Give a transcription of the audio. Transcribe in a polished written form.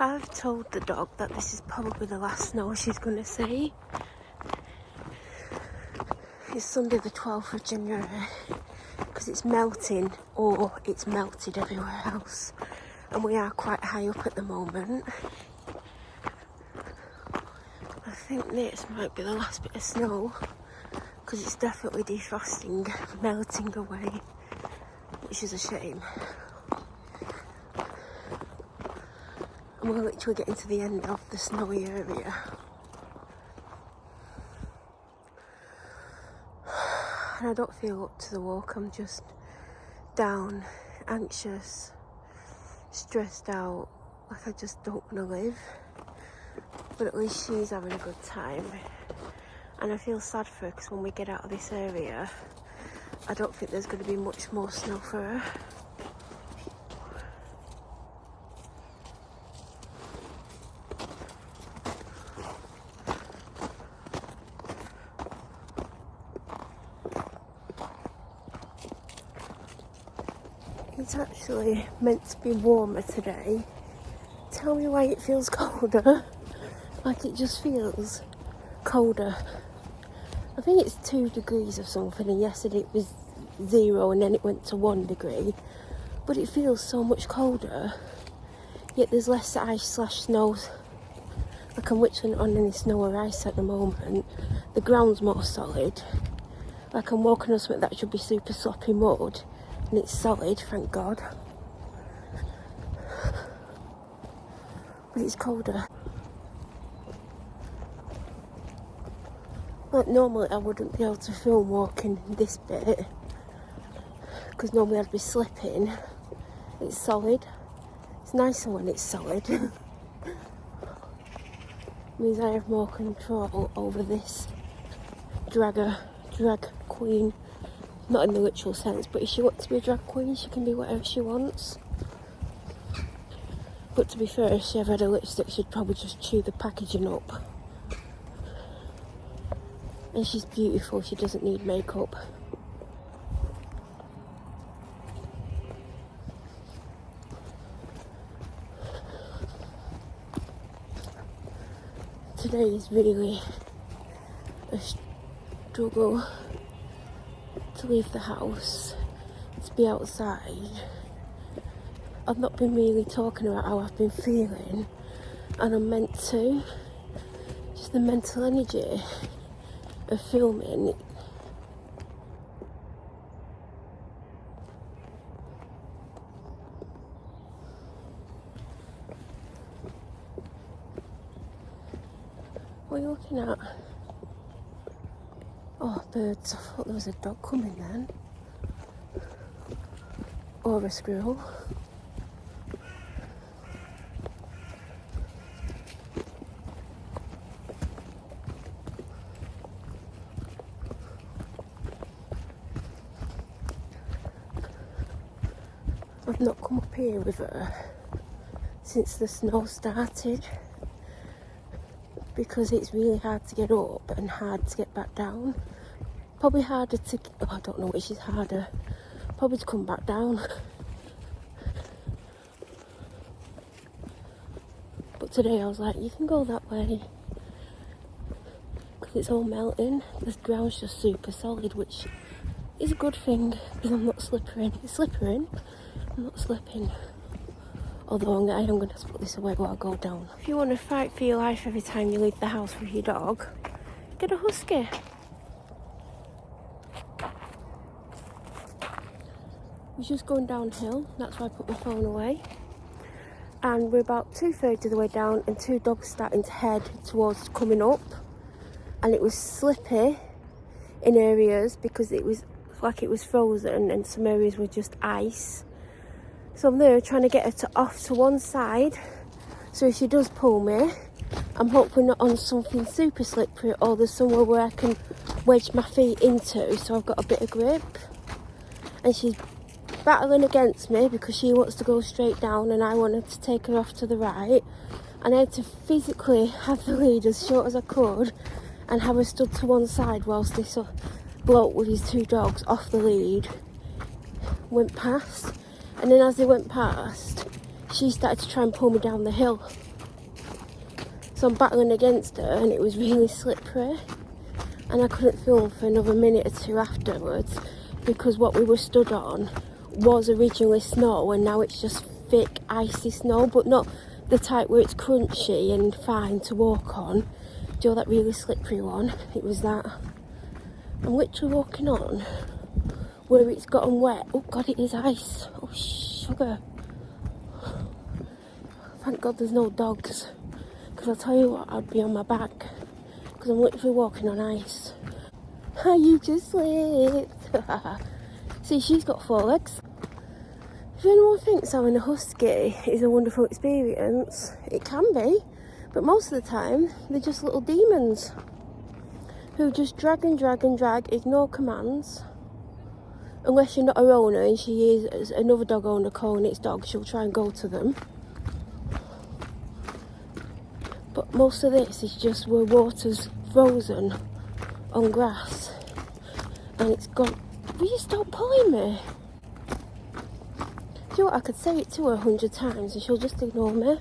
I've told the dog that this is probably the last snow she's going to see. It's Sunday the 12th of January because it's melting, or it's melted everywhere else, and we are quite high up at the moment. I think this might be the last bit of snow because it's definitely defrosting, melting away, which is a shame. And we're literally getting to the end of the snowy area. And I don't feel up to the walk, I'm just down, anxious, stressed out, like I just don't want to live. But at least she's having a good time. And I feel sad for her because when we get out of this area, I don't think there's going to be much more snow for her. It's actually meant to be warmer today. Tell me why it feels colder. Like it just feels colder. I think it's 2 degrees or something, and yesterday it was 0 and then it went to 1 degree. But it feels so much colder. Yet there's less ice/snow. Like I'm literally not on any snow or ice at the moment. The ground's more solid. Like I'm walking on something that should be super sloppy mud. And it's solid, thank God. But it's colder. Like normally I wouldn't be able to film walking this bit because normally I'd be slipping. It's solid. It's nicer when it's solid. It means I have more control over this drag queen. Not in the literal sense, but if she wants to be a drag queen, she can be whatever she wants. But to be fair, if she ever had a lipstick, she'd probably just chew the packaging up. And she's beautiful, she doesn't need makeup. Today is really a struggle to leave the house, to be outside. I've not been really talking about how I've been feeling, and I'm meant to. Just the mental energy of filming. What are you looking at? Oh, birds. I thought there was a dog coming then. Or a squirrel. I've not come up here with her since the snow started because it's really hard to get up and hard to get back down. Probably harder to, I don't know which is harder, probably to come back down. But today I was like, you can go that way because it's all melting. The ground's just super solid, which is a good thing because I'm not slippering. It's slippering, I'm not slipping. Although I am going to put this away while I go down. If you want to fight for your life every time you leave the house with your dog, get a husky. We're just going downhill, that's why I put my phone away. And we're about 2/3 of the way down and 2 dogs starting to head towards coming up. And it was slippy in areas because it was like it was frozen and some areas were just ice. So I'm there trying to get her off to one side. So if she does pull me, I'm hoping not on something super slippery or there's somewhere where I can wedge my feet into so I've got a bit of grip. And she's battling against me because she wants to go straight down and I wanted to take her off to the right. And I had to physically have the lead as short as I could and have her stood to one side whilst this bloke with his 2 dogs off the lead went past. And then as they went past, she started to try and pull me down the hill. So I'm battling against her and it was really slippery. And I couldn't film for another minute or two afterwards because what we were stood on was originally snow and now it's just thick icy snow, but not the type where it's crunchy and fine to walk on. Do you know that really slippery one? It was that. I'm literally walking on where it's gotten wet. Oh god, it is ice. Oh sugar. Thank god there's no dogs, because I'll tell you what, I'd be on my back because I'm literally walking on ice. You just slipped. See, she's got 4 legs. If anyone thinks having a husky is a wonderful experience, it can be, but most of the time they're just little demons who just drag and drag and drag, ignore commands. Unless you're not her owner and she is another dog owner calling its dog, she'll try and go to them. But most of this is just where water's frozen on grass and it's gone. Will you stop pulling me? Do you know what, I could say it to her 100 times and she'll just ignore me.